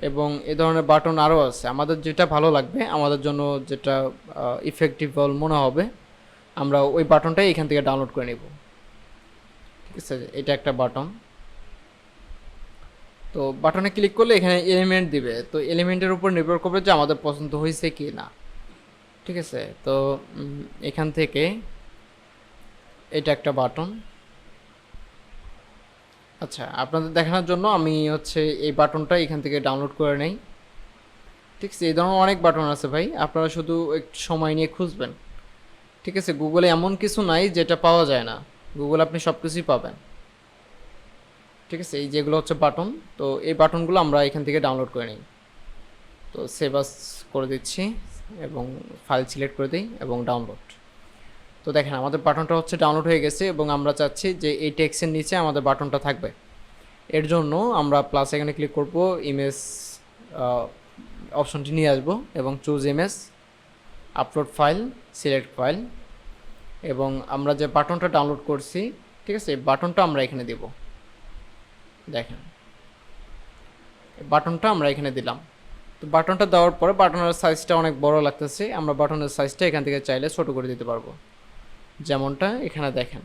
এবং এ ধরনের বাটন আরও আছে। আমাদের যেটা ভালো লাগবে, আমাদের জন্য যেটা ইফেক্টিভ মনে হবে, আমরা ওই বাটনটাই এখান থেকে ডাউনলোড করে নেব। ঠিক আছে, এটা একটা বাটন। তো বাটনে ক্লিক করলে এখানে এলিমেন্ট দিবে। তো এলিমেন্টের উপর নির্ভর করবে যে আমাদের পছন্দ হয়েছে কি না। ঠিক আছে, তো এখান থেকে এটা একটা বাটন। আচ্ছা, আপনাদের দেখানোর জন্য আমি হচ্ছে এই বাটনটা এখান থেকে ডাউনলোড করে নেই। ঠিক আছে, এই ধরনের অনেক বাটন আছে ভাই, আপনারা শুধু একটু সময় নিয়ে খুঁজবেন। ঠিক আছে, গুগলে এমন কিছু নাই যেটা পাওয়া যায় না, গুগল আপনি সব কিছুই পাবেন। ঠিক আছে, এই যেগুলো হচ্ছে বাটন, তো এই বাটনগুলো আমরা এখান থেকে ডাউনলোড করে নিই। তো সেভ আস করে দিচ্ছি এবং ফাইল সিলেক্ট করে দিই এবং ডাউনলোড। তো দেখেন আমাদের বাটনটা হচ্ছে ডাউনলোড হয়ে গেছে, এবং আমরা চাচ্ছি যে এই টেক্সটের নিচে আমাদের বাটনটা থাকবে। এর জন্য আমরা প্লাস এখানে ক্লিক করব, ইমেজ অপশনটি নিয়ে আসবো এবং choose image, upload file, select file, এবং আমরা যে বাটনটা ডাউনলোড করছি, ঠিক আছে, এই বাটনটা আমরা এখানে দেব। দেখেন বাটনটা আমরা এখানে দিলাম। তো বাটনটা দেওয়ার পরে বাটনের সাইজটা অনেক বড় লাগতেছে, আমরা বাটনের সাইজটা এখান থেকে চাইলে ছোটো করে দিতে পারবো। যেমনটা এখানে দেখেন,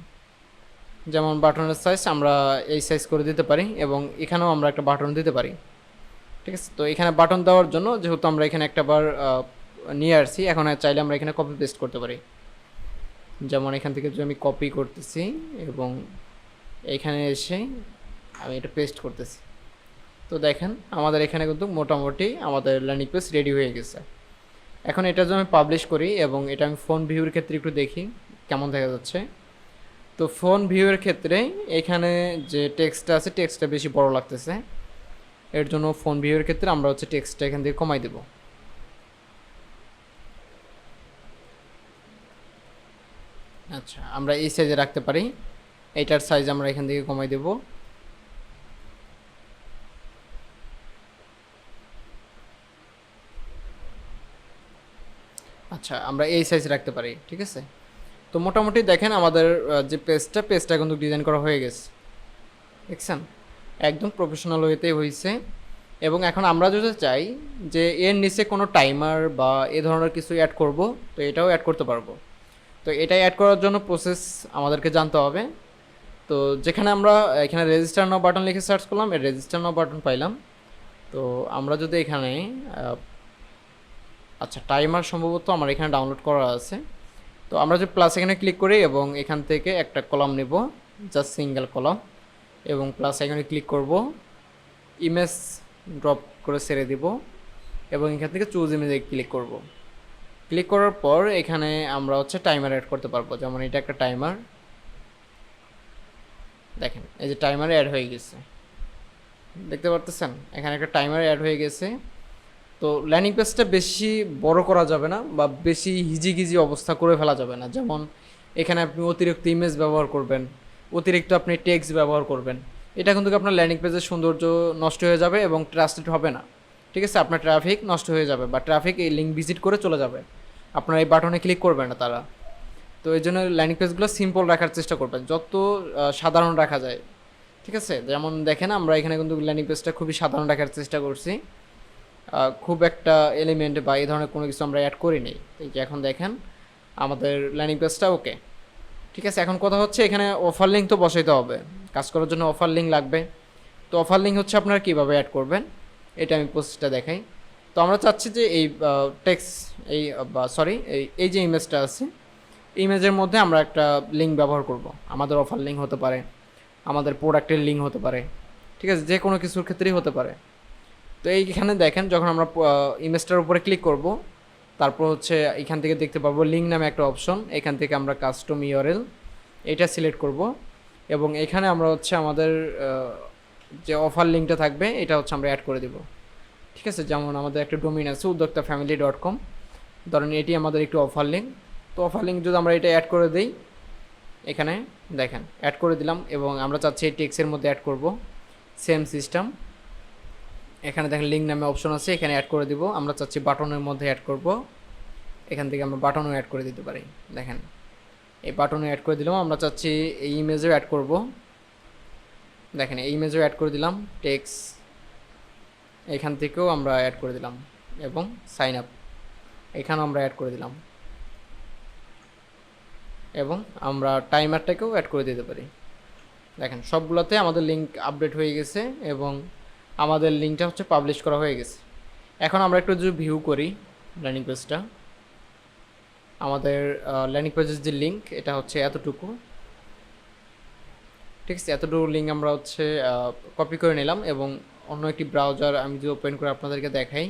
যেমন বাটনের সাইজ আমরা এই সাইজ করে দিতে পারি, এবং এখানেও আমরা একটা বাটন দিতে পারি। ঠিক আছে, তো এখানে বাটন দেওয়ার জন্য যেহেতু আমরা এখানে একটা বার নিয়ে আসছি, এখন চাইলে আমরা এখানে কপি পেস্ট করতে পারি। যেমন এখান থেকে যদি আমি কপি করতেছি এবং এখানে এসে আমি এটা পেস্ট করতেছি, তো দেখেন আমাদের এখানে কিন্তু মোটামুটি আমাদের ল্যান্ডিং পেজ রেডি হয়ে গেছে। এখন এটা যদি আমি পাবলিশ করি এবং এটা আমি ফোন ভিউর ক্ষেত্রে একটু দেখি কেমন দেখা যাচ্ছে। তো ফোন ভিউয়ের ক্ষেত্রে এখানে যে টেক্সটটা আছে, টেক্সটটা বেশি বড় লাগতেছে। এর জন্য ফোন ভিউয়ের ক্ষেত্রে আমরা হচ্ছে টেক্সটটা এখান থেকে কমাই দেব। আচ্ছা, আমরা এই সাইজে রাখতে পারি, এইটার সাইজ আমরা এখান থেকে কমাই দেব। আচ্ছা, আমরা এই সাইজ রাখতে পারি। ঠিক আছে, তো মোটামুটি দেখেন আমাদের যে পেজটা কিন্তু ডিজাইন করা হয়ে গেছে, দেখছেন, একদম প্রফেশনাল ওয়েতেই হয়েছে। এবং এখন আমরা যদি চাই যে এর নিচে কোনো টাইমার বা এ ধরনের কিছু অ্যাড করব, তো এটাও অ্যাড করতে পারবো। তো এটা অ্যাড করার জন্য প্রসেস আমাদেরকে জানতে হবে। তো যেখানে আমরা এখানে রেজিস্টার নাও বাটন লিখে সার্চ করলাম, এর রেজিস্টার নাও বাটন পাইলাম। তো আমরা যদি এখানে আচ্ছা টাইমার সম্ভবত আমার এখানে ডাউনলোড করা আছে। তো আমরা যে প্লাস এখানে ক্লিক করি এবং এখান থেকে একটা কলাম নেব, জাস্ট সিঙ্গেল কলাম, এবং প্লাস এখানে ক্লিক করব, ইমেজ ড্রপ করে ছেড়ে দিব এবং এখান থেকে চুজ ইমেজে ক্লিক করব। ক্লিক করার পর এখানে আমরা হচ্ছে টাইমার অ্যাড করতে পারবো, যেমন এটা একটা টাইমার, দেখেন এই যে টাইমার অ্যাড হয়ে গেছে, দেখতে পারতেছেন এখানে একটা টাইমার অ্যাড হয়ে গেছে। তো ল্যান্ডিং পেজটা বেশি বড় করা যাবে না বা বেশি হিজিগিজি অবস্থা করে ফেলা যাবে না, যেমন এখানে আপনি অতিরিক্ত ইমেজ ব্যবহার করবেন, অতিরিক্ত আপনি টেক্সট ব্যবহার করবেন, এটা কিন্তু আপনার ল্যান্ডিং পেজের সৌন্দর্য নষ্ট হয়ে যাবে এবং ট্রাস্টেড হবে না। ঠিক আছে, আপনার ট্রাফিক নষ্ট হয়ে যাবে বা ট্রাফিক এই লিঙ্ক ভিজিট করে চলে যাবে, আপনার এই বাটনে ক্লিক করবে না তারা। তো এই জন্য ল্যান্ডিং পেজগুলো সিম্পল রাখার চেষ্টা করবেন, যত সাধারণ রাখা যায়। ঠিক আছে, যেমন দেখেন আমরা এখানে কিন্তু ল্যান্ডিং পেজটা খুবই সাধারণ রাখার চেষ্টা করছি, খুব একটা এলিমেন্ট বা এই ধরনের কোনো কিছু আমরা অ্যাড করি নেই। এই যে এখন দেখেন আমাদের ল্যান্ডিং পেজটা ওকে। ঠিক আছে, এখন কথা হচ্ছে এখানে অফার লিঙ্ক তো বসাইতে হবে, কাজ করার জন্য অফার লিঙ্ক লাগবে। তো অফার লিঙ্ক হচ্ছে আপনারা কীভাবে অ্যাড করবেন এটা আমি প্রসেসটা দেখাই। তো আমরা চাচ্ছি যে এই টেক্সট এই সরি এই যে ইমেজটা আছে, ইমেজের মধ্যে আমরা একটা লিঙ্ক ব্যবহার করব, আমাদের অফার লিঙ্ক হতে পারে, আমাদের প্রোডাক্টের লিঙ্ক হতে পারে, ঠিক আছে, যে কোনো কিছুর ক্ষেত্রেই হতে পারে। তো এইখানে দেখেন যখন আমরা ইমেজটার উপরে ক্লিক করব, তারপর হচ্ছে এখান থেকে দেখতে পাবো লিঙ্ক নামে একটা অপশন, এখান থেকে আমরা কাস্টম ইউআরএল এটা সিলেক্ট করব এবং এখানে আমরা হচ্ছে আমাদের যে অফার লিঙ্কটা থাকবে এটা হচ্ছে আমরা অ্যাড করে দেব। ঠিক আছে, যেমন আমাদের একটা ডোমেইন আছে udoktafamily.com, ধরেন এটি আমাদের একটু অফার লিঙ্ক। তো অফার লিঙ্ক যদি আমরা এটা অ্যাড করে দিই, এখানে দেখেন অ্যাড করে দিলাম এবং আমরা চাচ্ছি এই টেক্সের মধ্যে অ্যাড করব, সেম সিস্টেম। এখানে দেখেন লিঙ্ক নামে অপশন আছে, এখানে অ্যাড করে দিব। আমরা চাচ্ছি বাটনের মধ্যে অ্যাড করব, এখান থেকে আমরা বাটনও অ্যাড করে দিতে পারি। দেখেন এই বাটনে অ্যাড করে দিলাম। আমরা চাচ্ছি এই ইমেজও অ্যাড করব, দেখেন এই ইমেজও অ্যাড করে দিলাম, টেক্সট এখান থেকেও আমরা অ্যাড করে দিলাম এবং সাইন আপ এখানেও আমরা অ্যাড করে দিলাম এবং আমরা টাইমারটাকেও অ্যাড করে দিতে পারি। দেখেন সবগুলোতে আমাদের লিঙ্ক আপডেট হয়ে গেছে এবং আমাদের লিঙ্কটা হচ্ছে পাবলিশ করা হয়ে গেছে। এখন আমরা একটু যদি ভিউ করি ল্যান্ডিং পেজটা, আমাদের ল্যান্ডিং পেজের যে লিঙ্ক এটা হচ্ছে এতটুকু। ঠিক আছে, এতটুকু লিঙ্ক আমরা হচ্ছে কপি করে নিলাম এবং অন্য একটি ব্রাউজার আমি যদি ওপেন করে আপনাদেরকে দেখাই,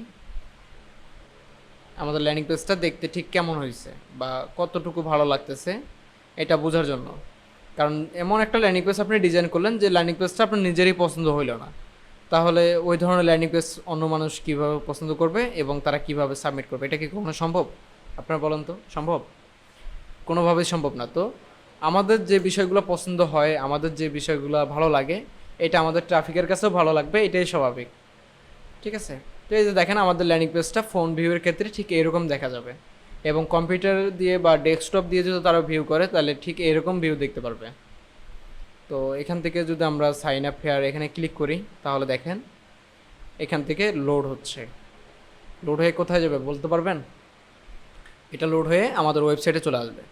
আমাদের ল্যান্ডিং পেজটা দেখতে ঠিক কেমন হয়েছে বা কতটুকু ভালো লাগতেছে এটা বোঝার জন্য। কারণ এমন একটা ল্যান্ডিং পেজ আপনি ডিজাইন করলেন যে ল্যান্ডিং পেজটা আপনার নিজেরই পছন্দ হইল না, তাহলে ওই ধরনের ল্যান্ডিং পেজ অন্য মানুষ কীভাবে পছন্দ করবে এবং তারা কিভাবে সাবমিট করবে? এটা কি কখনো সম্ভব? আপনারা বলেন তো, সম্ভব? কোনোভাবেই সম্ভব না। তো আমাদের যে বিষয়গুলো পছন্দ হয়, আমাদের যে বিষয়গুলো ভালো লাগে, এটা আমাদের ট্রাফিকের কাছেও ভালো লাগবে, এটাই স্বাভাবিক। ঠিক আছে, তো এই যে দেখেন আমাদের ল্যান্ডিং পেজটা ফোন ভিউয়ের ক্ষেত্রে ঠিক এরকম দেখা যাবে এবং কম্পিউটার দিয়ে বা ডেস্কটপ দিয়ে যদি তারা ভিউ করে তাহলে ঠিক এরকম ভিউ দেখতে পারবে। তো এখান থেকে যদি আমরা সাইন আপ হেয়ার এখানে ক্লিক করি তাহলে দেখেন এখান থেকে লোড হচ্ছে, লোড হয়ে কোথায় যাবে বলতে পারবেন? এটা লোড হয়ে আমাদের ওয়েবসাইটে চলে আসবে,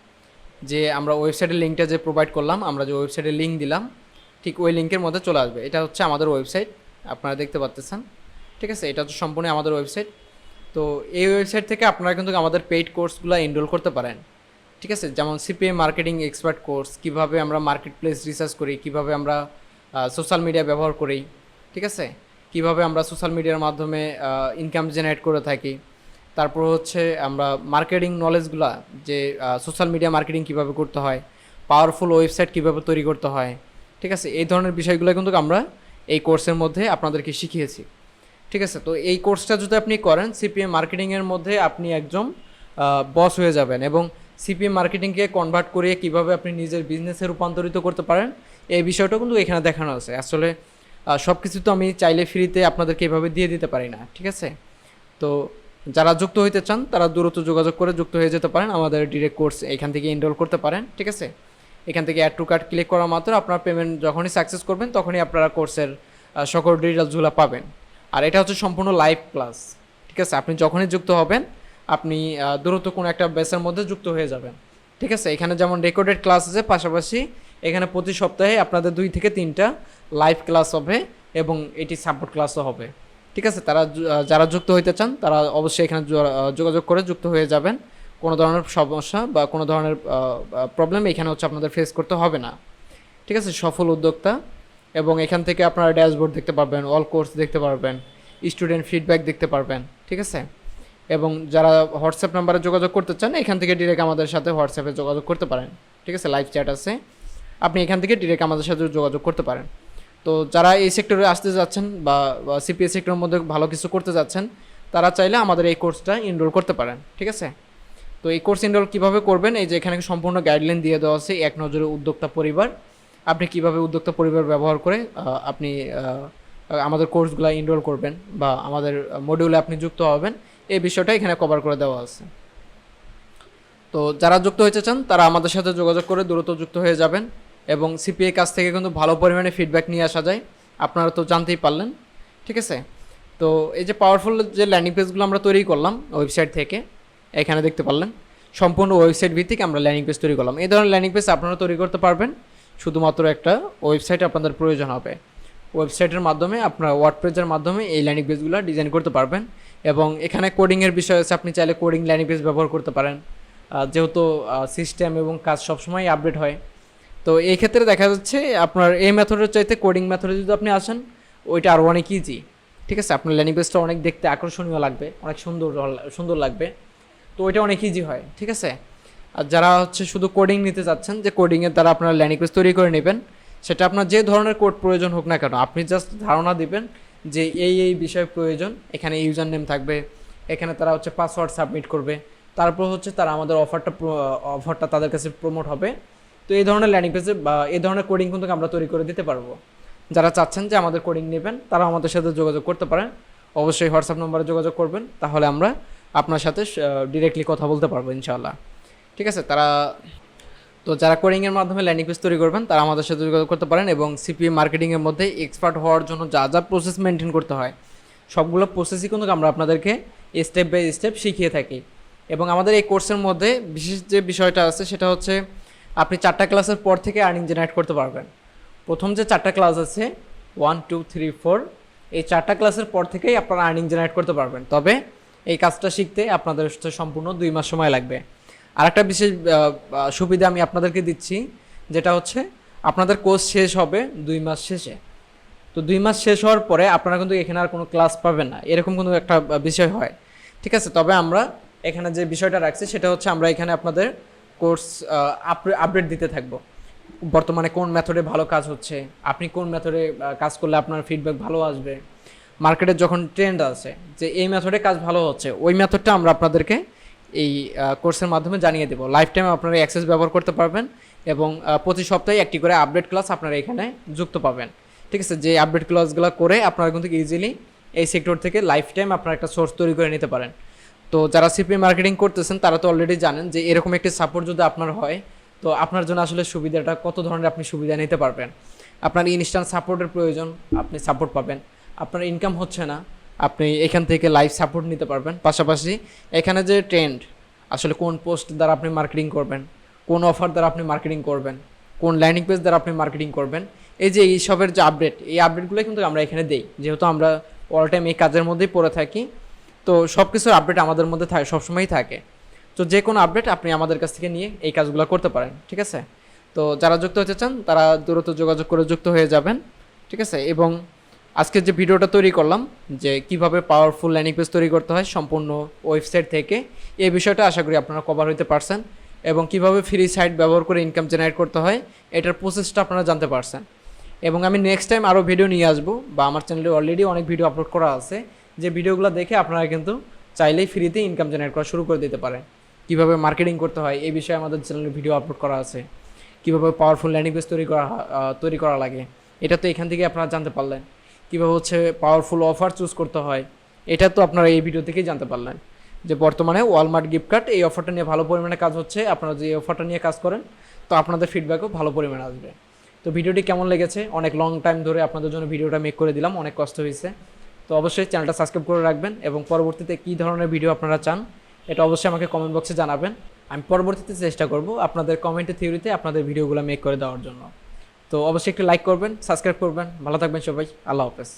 যে আমরা ওয়েবসাইটের লিঙ্কটা যে প্রোভাইড করলাম, আমরা যে ওয়েবসাইটের লিঙ্ক দিলাম ঠিক ওই লিঙ্কের মধ্যে চলে আসবে। এটা হচ্ছে আমাদের ওয়েবসাইট, আপনারা দেখতে পাচ্ছেন। ঠিক আছে, এটা হচ্ছে সম্পূর্ণ আমাদের ওয়েবসাইট। তো এই ওয়েবসাইট থেকে আপনারা কিন্তু আমাদের পেইড কোর্সগুলো এনরোল করতে পারেন। ঠিক আছে, যেমন সিপিএম মার্কেটিং এক্সপার্ট কোর্স, কীভাবে আমরা মার্কেট প্লেস রিসার্চ করি, কীভাবে আমরা সোশ্যাল মিডিয়া ব্যবহার করি, ঠিক আছে, কীভাবে আমরা সোশ্যাল মিডিয়ার মাধ্যমে ইনকাম জেনারেট করে থাকি, তারপর হচ্ছে আমরা মার্কেটিং নলেজগুলা, যে সোশ্যাল মিডিয়া মার্কেটিং কীভাবে করতে হয়, পাওয়ারফুল ওয়েবসাইট কীভাবে তৈরি করতে হয়, ঠিক আছে, এই ধরনের বিষয়গুলো কিন্তু আমরা এই কোর্সের মধ্যে আপনাদেরকে শিখিয়েছি। ঠিক আছে, তো এই কোর্সটা যদি আপনি করেন সিপিএম মার্কেটিংয়ের মধ্যে আপনি একজন বস হয়ে যাবেন এবং সিপিএম মার্কেটিংকে কনভার্ট করিয়ে কীভাবে আপনি নিজের বিজনেসে রূপান্তরিত করতে পারেন এই বিষয়টা কিন্তু এখানে দেখানো আছে। আসলে সব কিছু তো আমি চাইলে ফ্রিতে আপনাদেরকে এভাবে দিয়ে দিতে পারি না। ঠিক আছে, তো যারা যুক্ত হইতে চান তারা দ্রুত যোগাযোগ করে যুক্ত হয়ে যেতে পারেন, আমাদের ডিরেক্ট কোর্স এখান থেকে এনরোল করতে পারেন। ঠিক আছে, এখান থেকে অ্যাড টু কার্ট ক্লিক করা মাত্র আপনার পেমেন্ট যখনই সাকসেস করবেন তখনই আপনারা কোর্সের সকল ডিটেলসগুলো পাবেন। আর এটা হচ্ছে সম্পূর্ণ লাইভ ক্লাস। ঠিক আছে, আপনি যখনই যুক্ত হবেন আপনি দ্রুত কোনো একটা ব্যাচের মধ্যে যুক্ত হয়ে যাবেন। ঠিক আছে, এখানে যেমন রেকর্ডেড ক্লাস আছে, পাশাপাশি এখানে প্রতি সপ্তাহে আপনাদের 2 থেকে 3টা লাইভ ক্লাস হবে এবং এটি সাপোর্ট ক্লাসও হবে। ঠিক আছে, তারা যারা যুক্ত হইতে চান তারা অবশ্যই এখানে যোগাযোগ করে যুক্ত হয়ে যাবেন। কোনো ধরনের সমস্যা বা কোনো ধরনের প্রবলেম এখানে হচ্ছে আপনাদের ফেস করতে হবে না। ঠিক আছে, সফল উদ্যোক্তা, এবং এখান থেকে আপনারা ড্যাশবোর্ড দেখতে পারবেন, অল কোর্স দেখতে পারবেন, স্টুডেন্ট ফিডব্যাক দেখতে পারবেন। ঠিক আছে, এবং যারা হোয়াটসঅ্যাপ নাম্বারে যোগাযোগ করতে চান এখান থেকে ডিরেক্ট আমাদের সাথে হোয়াটসঅ্যাপে যোগাযোগ করতে পারেন। ঠিক আছে, লাইভ চ্যাট আছে, আপনি এখান থেকে ডিরেক্ট আমাদের সাথে যোগাযোগ করতে পারেন। তো যারা এই সেক্টরে আসতে যাচ্ছেন বা সিপিএস সেক্টরের মধ্যে ভালো কিছু করতে যাচ্ছেন, তারা চাইলে আমাদের এই কোর্সটা এনরোল করতে পারেন। ঠিক আছে, তো এই কোর্স এনরোল কীভাবে করবেন, এই যে এখানে সম্পূর্ণ গাইডলাইন দিয়ে দেওয়া আছে। এক নজরে উদ্যোক্তা পরিবার, আপনি কিভাবে উদ্যোক্তা পরিবার ব্যবহার করে আপনি আমাদের কোর্সগুলো এনরোল করবেন বা আমাদের মডিউলে আপনি যুক্ত হবেন, এই বিষয়টা এখানে কভার করে দেওয়া আছে। তো যারা যুক্ত হতে চান তারা আমাদের সাথে যোগাযোগ করে দ্রুত যুক্ত হয়ে যাবেন, এবং সিপিএ কাছ থেকে কিন্তু ভালো পরিমাণে ফিডব্যাক নিয়ে আসা যায়, আপনারা তো জানতেই পারলেন। ঠিক আছে, তো এই যে পাওয়ারফুল যে ল্যান্ডিং পেজগুলো আমরা তৈরি করলাম ওয়েবসাইট থেকে, এখানে দেখতে পারলেন সম্পূর্ণ ওয়েবসাইট ভিত্তিক আমরা ল্যান্ডিং পেজ তৈরি করলাম। এই ধরনের ল্যান্ডিং পেজ আপনারা তৈরি করতে পারবেন, শুধুমাত্র একটা ওয়েবসাইট আপনাদের প্রয়োজন হবে। ওয়েবসাইটের মাধ্যমে আপনারা ওয়ার্ডপ্রেসের মাধ্যমে এই ল্যান্ডিং পেজগুলো ডিজাইন করতে পারবেন, এবং এখানে কোডিংয়ের বিষয় আছে, আপনি চাইলে কোডিং ল্যান্ডিং পেজ ব্যবহার করতে পারেন, যেহেতু সিস্টেম এবং কাজ সবসময় আপডেট হয়। তো এই ক্ষেত্রে দেখা যাচ্ছে আপনার এই মেথডের চাইতে কোডিং মেথডে যদি আপনি আসেন, ওইটা আরও অনেক ইজি। ঠিক আছে, আপনার ল্যান্ডিং পেজটা অনেক দেখতে আকর্ষণীয় লাগবে, অনেক সুন্দর লাগবে, তো ওইটা অনেক ইজি হয়। ঠিক আছে, আর যারা হচ্ছে শুধু কোডিং নিতে চাচ্ছেন, যে কোডিংয়ের দ্বারা আপনারা ল্যান্ডিং পেজ তৈরি করে নেবেন, সেটা আপনার যে ধরনের কোড প্রয়োজন হোক না কেন, আপনি জাস্ট ধারণা দিবেন যে এই বিষয় প্রয়োজন, এখানে ইউজার নেম থাকবে, এখানে তারা হচ্ছে পাসওয়ার্ড সাবমিট করবে, তারপর হচ্ছে তারা আমাদের অফারটা তাদের কাছে প্রমোট হবে। তো এই ধরনের ল্যান্ডিং পেজে বা এই ধরনের কোডিং কিন্তু আমরা তৈরি করে দিতে পারবো। যারা চাচ্ছেন যে আমাদের কোডিং নেবেন তারা আমাদের সাথে যোগাযোগ করতে পারেন, অবশ্যই হোয়াটসঅ্যাপ নম্বরে যোগাযোগ করবেন, তাহলে আমরা আপনার সাথে ডিরেক্টলি কথা বলতে পারবো ইনশাআল্লাহ। ঠিক আছে, তো যারা কোডিংয়ের মাধ্যমে ল্যান্ডিং পেজ তৈরি করবেন তারা আমাদের সাথে যোগাযোগ করতে পারেন, এবং সিপিএ মার্কেটিংয়ের মধ্যে এক্সপার্ট হওয়ার জন্য যা যা প্রসেস মেনটেন করতে হয় সবগুলো প্রসেসই কিন্তু আমরা আপনাদেরকে স্টেপ বাই স্টেপ শিখিয়ে থাকি। এবং আমাদের এই কোর্সের মধ্যে বিশেষ যে বিষয়টা আছে সেটা হচ্ছে আপনি 4টা ক্লাসের পর থেকে আর্নিং জেনারেট করতে পারবেন। প্রথম যে 4টা ক্লাস আছে 1, 2, 3, 4, এই 4টা ক্লাসের পর থেকেই আপনারা আর্নিং জেনারেট করতে পারবেন, তবে এই কাজটা শিখতে আপনাদের সম্পূর্ণ 2 মাস সময় লাগবে। আরেকটা বিশেষ সুবিধা আমি আপনাদেরকে দিচ্ছি, যেটা হচ্ছে আপনাদের কোর্স শেষ হবে 2 মাস শেষে। তো 2 মাস শেষ হওয়ার পরে আপনারা কিন্তু এখানে আর কোনো ক্লাস পাবেন না, এরকম কোনো একটা বিষয় হয়। ঠিক আছে, তবে আমরা এখানে যে বিষয়টা রাখছি সেটা হচ্ছে আমরা এখানে আপনাদের কোর্স আপডেট দিতে থাকবো, বর্তমানে কোন মেথডে ভালো কাজ হচ্ছে, আপনি কোন মেথডে কাজ করলে আপনার ফিডব্যাক ভালো আসবে, মার্কেটে যখন ট্রেন্ড আছে যে এই মেথডে কাজ ভালো হচ্ছে, ওই মেথডটা আমরা আপনাদেরকে এই কোর্সের মাধ্যমে জানিয়ে দেবো। লাইফ টাইমে আপনারা অ্যাক্সেস ব্যবহার করতে পারবেন, এবং প্রতি সপ্তাহে একটি করে আপডেট ক্লাস আপনারা এখানে যুক্ত পাবেন। ঠিক আছে, যে আপডেট ক্লাসগুলো করে আপনারা কিন্তু ইজিলি এই সেক্টর থেকে লাইফ টাইম আপনারা একটা সোর্স তৈরি করে নিতে পারেন। তো যারা সিপি মার্কেটিং করতেছেন তারা তো অলরেডি জানেন যে এরকম একটি সাপোর্ট যদি আপনার হয়, তো আপনার জন্য আসলে সুবিধাটা কত ধরনের আপনি সুবিধা নিতে পারবেন। আপনার ইনস্ট্যান্ট সাপোর্টের প্রয়োজন, আপনি সাপোর্ট পাবেন। আপনার ইনকাম হচ্ছে না, আপনি এখান থেকে লাইভ সাপোর্ট নিতে পারবেন। পাশাপাশি এখানে যে ট্রেন্ড, আসলে কোন পোস্ট দ্বারা আপনি মার্কেটিং করবেন, কোন অফার দ্বারা আপনি মার্কেটিং করবেন, কোন ল্যান্ডিং পেজ দ্বারা আপনি মার্কেটিং করবেন, এই যে এইসবের যে আপডেট, এই আপডেটগুলো কিন্তু আমরা এখানে দেই, যেহেতু আমরা অল টাইম এই কাজের মধ্যেই পড়ে থাকি। তো সব কিছুর আপডেট আমাদের মধ্যে সবসময়ই থাকে। তো যে কোনো আপডেট আপনি আমাদের কাছ থেকে নিয়ে এই কাজগুলো করতে পারেন। ঠিক আছে, তো যারা যুক্ত হতে চান তারা দ্রুত যোগাযোগ করে যুক্ত হয়ে যাবেন। ঠিক আছে, এবং আজকের যে ভিডিওটা তৈরি করলাম যে কিভাবে পাওয়ারফুল ল্যান্ডিং পেজ তৈরি করতে হয় সম্পূর্ণ ওয়েবসাইট থেকে, এই বিষয়টা আশা করি আপনারা কভার হতে পারছেন, এবং কিভাবে ফ্রি সাইট ব্যবহার করে ইনকাম জেনারেট করতে হয় এটার প্রসেসটা আপনারা জানতে পারছেন। এবং আমি নেক্সট টাইম আরও ভিডিও নিয়ে আসবো, বা আমার চ্যানেলে অলরেডি অনেক ভিডিও আপলোড করা আছে, যে ভিডিওগুলো দেখে আপনারা কিন্তু চাইলেই ফ্রিতে ইনকাম জেনারেট করা শুরু করে দিতে পারেন। কীভাবে মার্কেটিং করতে হয় এই বিষয়ে আমাদের চ্যানেলে ভিডিও আপলোড করা আছে, কীভাবে পাওয়ারফুল ল্যান্ডিং পেজ তৈরি করা লাগে এটা তো এখান থেকে আপনারা জানতে পারলেন, কীভাবে হচ্ছে পাওয়ারফুল অফার চুজ করতে হয় এটা তো আপনারা এই ভিডিও থেকেই জানতে পারলেন। যে বর্তমানে ওয়ালমার্ট গিফট কার্ড এই অফারটা নিয়ে ভালো পরিমাণে কাজ হচ্ছে, আপনারা যে অফারটা নিয়ে কাজ করেন তো আপনাদের ফিডব্যাকও ভালো পরিমাণে আসবে। তো ভিডিওটি কেমন লেগেছে, অনেক লং টাইম ধরে আপনাদের জন্য ভিডিওটা মেক করে দিলাম, অনেক কষ্ট হয়েছে। তো অবশ্যই চ্যানেলটা সাবস্ক্রাইব করে রাখবেন, এবং পরবর্তীতে কী ধরনের ভিডিও আপনারা চান এটা অবশ্যই আমাকে কমেন্ট বক্সে জানাবেন। আমি পরবর্তীতে চেষ্টা করব আপনাদের কমেন্টের থিওরিতে আপনাদের ভিডিওগুলো মেক করে দেওয়ার জন্য। তো অবশ্যই একটু লাইক করবেন, সাবস্ক্রাইব করবেন। ভালো থাকবেন সবাই, আল্লাহ হাফেজ।